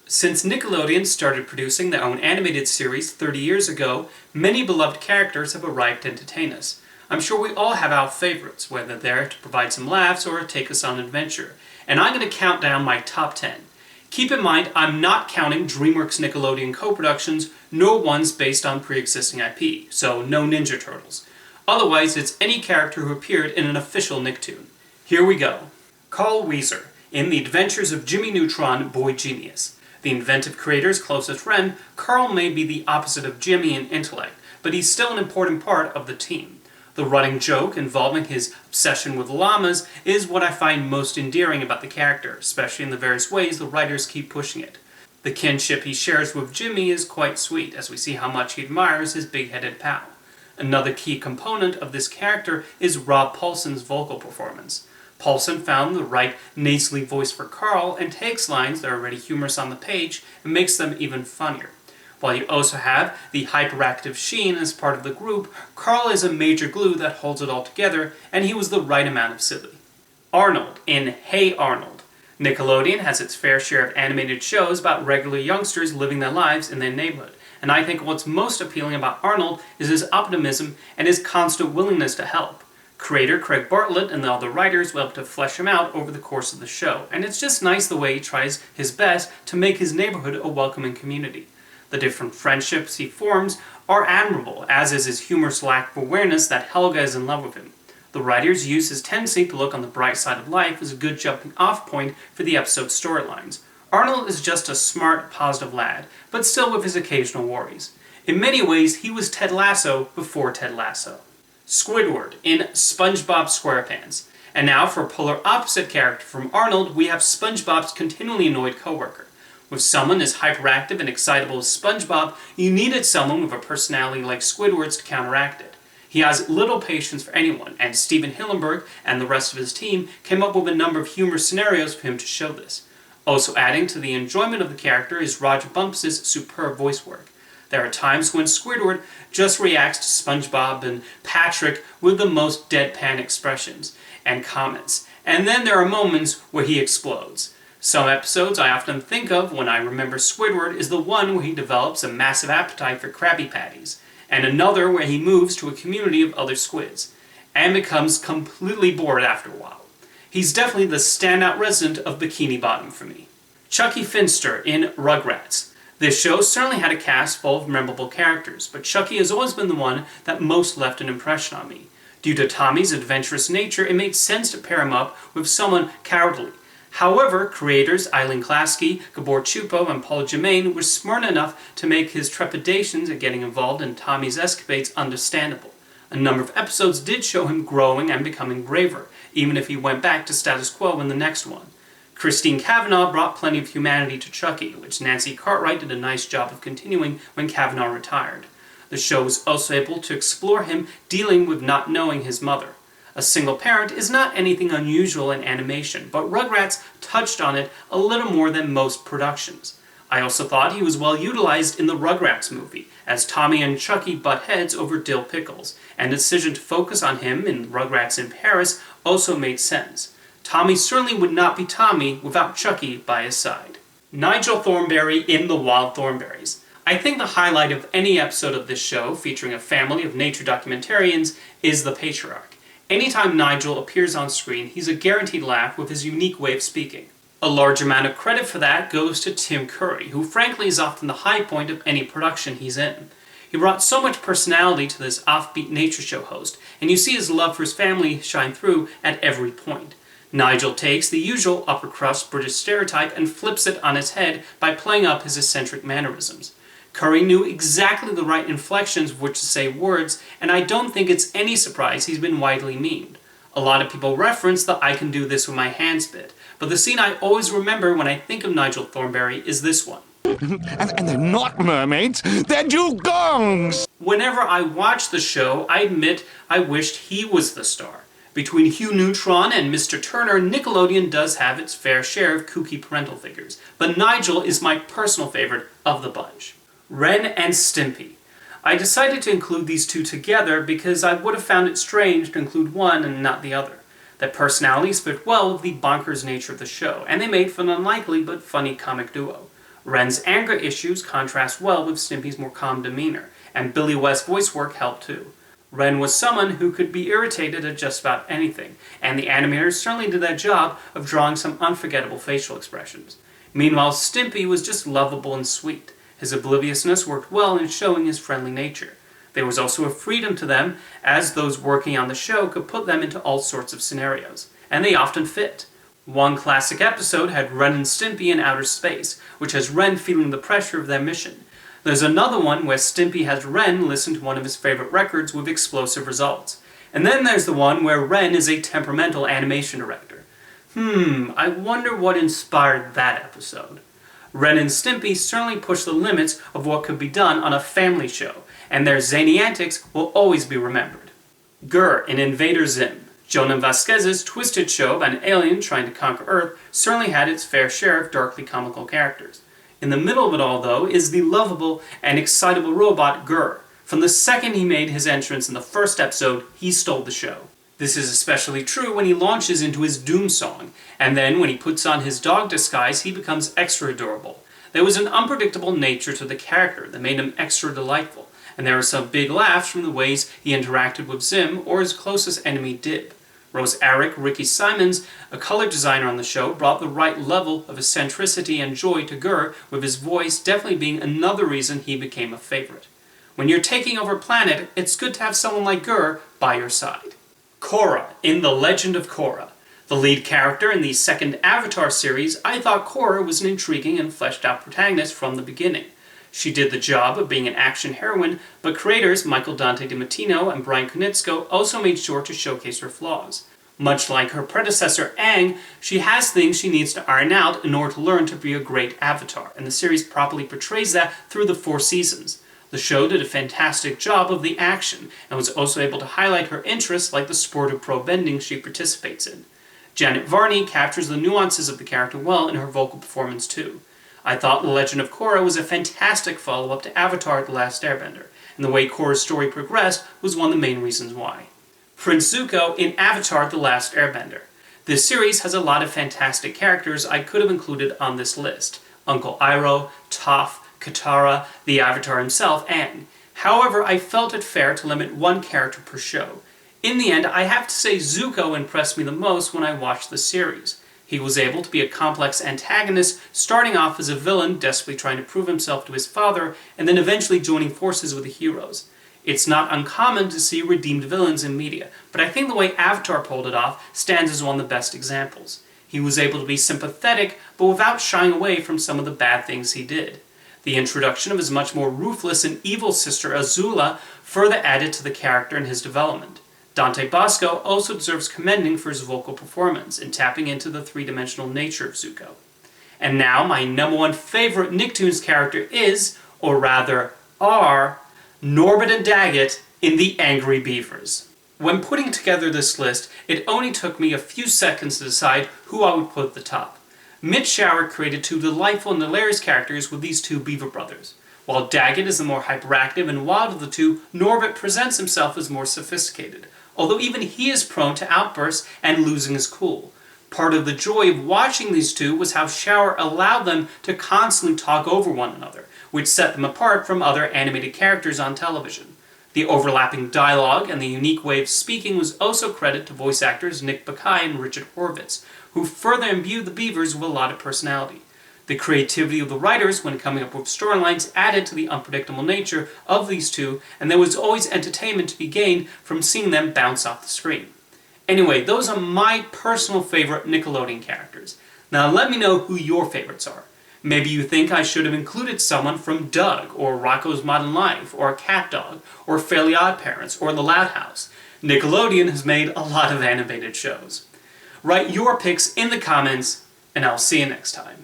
Since Nickelodeon started producing their own animated series 30 years ago, many beloved characters have arrived to entertain us. I'm sure we all have our favorites, whether they're to provide some laughs or take us on an adventure. And I'm going to count down my top 10. Keep in mind, I'm not counting DreamWorks Nickelodeon co-productions, nor ones based on pre-existing IP, so no Ninja Turtles. Otherwise, it's any character who appeared in an official Nicktoon. Here we go. Carl Wheezer, in The Adventures of Jimmy Neutron, Boy Genius. The inventive creator's closest friend, Carl may be the opposite of Jimmy in intellect, but he's still an important part of the team. The running joke involving his obsession with llamas is what I find most endearing about the character, especially in the various ways the writers keep pushing it. The kinship he shares with Jimmy is quite sweet, as we see how much he admires his big-headed pal. Another key component of this character is Rob Paulsen's vocal performance. Paulsen found the right nasally voice for Carl and takes lines that are already humorous on the page and makes them even funnier. While you also have the hyperactive Sheen as part of the group, Carl is a major glue that holds it all together, and he was the right amount of silly. Arnold in Hey Arnold. Nickelodeon has its fair share of animated shows about regular youngsters living their lives in their neighborhood, and I think what's most appealing about Arnold is his optimism and his constant willingness to help. Creator Craig Bartlett and the other writers were able to flesh him out over the course of the show, and it's just nice the way he tries his best to make his neighborhood a welcoming community. The different friendships he forms are admirable, as is his humorous lack of awareness that Helga is in love with him. The writers use his tendency to look on the bright side of life as a good jumping off point for the episode's storylines. Arnold is just a smart, positive lad, but still with his occasional worries. In many ways, he was Ted Lasso before Ted Lasso. Squidward in SpongeBob SquarePants. And now for a polar opposite character from Arnold, we have SpongeBob's continually annoyed coworker. With someone as hyperactive and excitable as SpongeBob, you needed someone with a personality like Squidward's to counteract it. He has little patience for anyone, and Steven Hillenburg and the rest of his team came up with a number of humorous scenarios for him to show this. Also adding to the enjoyment of the character is Roger Bumps' superb voice work. There are times when Squidward just reacts to SpongeBob and Patrick with the most deadpan expressions and comments, and then there are moments where he explodes. Some episodes I often think of when I remember Squidward is the one where he develops a massive appetite for Krabby Patties, and another where he moves to a community of other squids, and becomes completely bored after a while. He's definitely the standout resident of Bikini Bottom for me. Chuckie Finster in Rugrats. This show certainly had a cast full of memorable characters, but Chuckie has always been the one that most left an impression on me. Due to Tommy's adventurous nature, it made sense to pair him up with someone cowardly. However, creators Eileen Klasky, Gabor Chupo, and Paul Germain were smart enough to make his trepidations at getting involved in Tommy's escapades understandable. A number of episodes did show him growing and becoming braver, even if he went back to status quo in the next one. Christine Cavanaugh brought plenty of humanity to Chuckie, which Nancy Cartwright did a nice job of continuing when Cavanaugh retired. The show was also able to explore him dealing with not knowing his mother. A single parent is not anything unusual in animation, but Rugrats touched on it a little more than most productions. I also thought he was well utilized in the Rugrats movie, as Tommy and Chuckie butt heads over dill pickles, and the decision to focus on him in Rugrats in Paris also made sense. Tommy certainly would not be Tommy without Chuckie by his side. Nigel Thornberry in The Wild Thornberrys. I think the highlight of any episode of this show, featuring a family of nature documentarians, is the patriarch. Anytime Nigel appears on screen, he's a guaranteed laugh with his unique way of speaking. A large amount of credit for that goes to Tim Curry, who frankly is often the high point of any production he's in. He brought so much personality to this offbeat nature show host, and you see his love for his family shine through at every point. Nigel takes the usual upper-crust British stereotype and flips it on its head by playing up his eccentric mannerisms. Curry knew exactly the right inflections with which to say words, and I don't think it's any surprise he's been widely memed. A lot of people reference the "I can do this with my hands" bit, but the scene I always remember when I think of Nigel Thornberry is this one. And they're not mermaids, they're dugongs! Whenever I watch the show, I admit I wished he was the star. Between Hugh Neutron and Mr. Turner, Nickelodeon does have its fair share of kooky parental figures, but Nigel is my personal favorite of the bunch. Ren and Stimpy. I decided to include these two together because I would have found it strange to include one and not the other. Their personalities fit well with the bonkers nature of the show, and they made for an unlikely but funny comic duo. Ren's anger issues contrast well with Stimpy's more calm demeanor, and Billy West's voice work helped too. Ren was someone who could be irritated at just about anything, and the animators certainly did that job of drawing some unforgettable facial expressions. Meanwhile, Stimpy was just lovable and sweet. His obliviousness worked well in showing his friendly nature. There was also a freedom to them, as those working on the show could put them into all sorts of scenarios, and they often fit. One classic episode had Ren and Stimpy in outer space, which has Ren feeling the pressure of their mission. There's another one where Stimpy has Ren listen to one of his favorite records with explosive results. And then there's the one where Ren is a temperamental animation director. I wonder what inspired that episode. Ren and Stimpy certainly push the limits of what could be done on a family show, and their zany antics will always be remembered. Gur in Invader Zim. Jonan Vasquez's twisted show about an alien trying to conquer Earth certainly had its fair share of darkly comical characters. In the middle of it all, though, is the lovable and excitable robot Gur. From the second he made his entrance in the first episode, he stole the show. This is especially true when he launches into his Doom song, and then when he puts on his dog disguise, he becomes extra adorable. There was an unpredictable nature to the character that made him extra delightful, and there were some big laughs from the ways he interacted with Zim or his closest enemy Dib. Rose Arick, Ricky Simons, a color designer on the show, brought the right level of eccentricity and joy to Gur, with his voice definitely being another reason he became a favorite. When you're taking over a planet, it's good to have someone like Gur by your side. Korra in The Legend of Korra. The lead character in the second Avatar series, I thought Korra was an intriguing and fleshed out protagonist from the beginning. She did the job of being an action heroine, but creators Michael Dante DiMartino and Brian Konietzko also made sure to showcase her flaws. Much like her predecessor Aang, she has things she needs to iron out in order to learn to be a great avatar, and the series properly portrays that through the 4 seasons. The show did a fantastic job of the action, and was also able to highlight her interests like the sport of pro bending she participates in. Janet Varney captures the nuances of the character well in her vocal performance too. I thought The Legend of Korra was a fantastic follow-up to Avatar: The Last Airbender, and the way Korra's story progressed was one of the main reasons why. Prince Zuko in Avatar: The Last Airbender. This series has a lot of fantastic characters I could have included on this list. Uncle Iroh, Toph, Katara, the Avatar himself, Aang. However, I felt it fair to limit one character per show. In the end, I have to say Zuko impressed me the most when I watched the series. He was able to be a complex antagonist, starting off as a villain desperately trying to prove himself to his father, and then eventually joining forces with the heroes. It's not uncommon to see redeemed villains in media, but I think the way Avatar pulled it off stands as one of the best examples. He was able to be sympathetic, but without shying away from some of the bad things he did. The introduction of his much more ruthless and evil sister Azula further added to the character and his development. Dante Bosco also deserves commending for his vocal performance in tapping into the three-dimensional nature of Zuko. And now my number one favorite Nicktoons character is, or rather are, Norbert and Daggett in The Angry Beavers. When putting together this list, it only took me a few seconds to decide who I would put at the top. Mitch Shower created 2 delightful and hilarious characters with these 2 Beaver brothers. While Daggett is the more hyperactive and wild of the 2, Norbert presents himself as more sophisticated, although even he is prone to outbursts and losing his cool. Part of the joy of watching these 2 was how Shower allowed them to constantly talk over one another, which set them apart from other animated characters on television. The overlapping dialogue and the unique way of speaking was also credit to voice actors Nick Bakay and Richard Horvitz, who further imbued the Beavers with a lot of personality. The creativity of the writers when coming up with storylines added to the unpredictable nature of these 2, and there was always entertainment to be gained from seeing them bounce off the screen. Anyway, those are my personal favorite Nickelodeon characters. Now let me know who your favorites are. Maybe you think I should have included someone from Doug, or Rocko's Modern Life, or Cat Dog, or Fairly Odd Parents, or The Loud House. Nickelodeon has made a lot of animated shows. Write your picks in the comments, and I'll see you next time.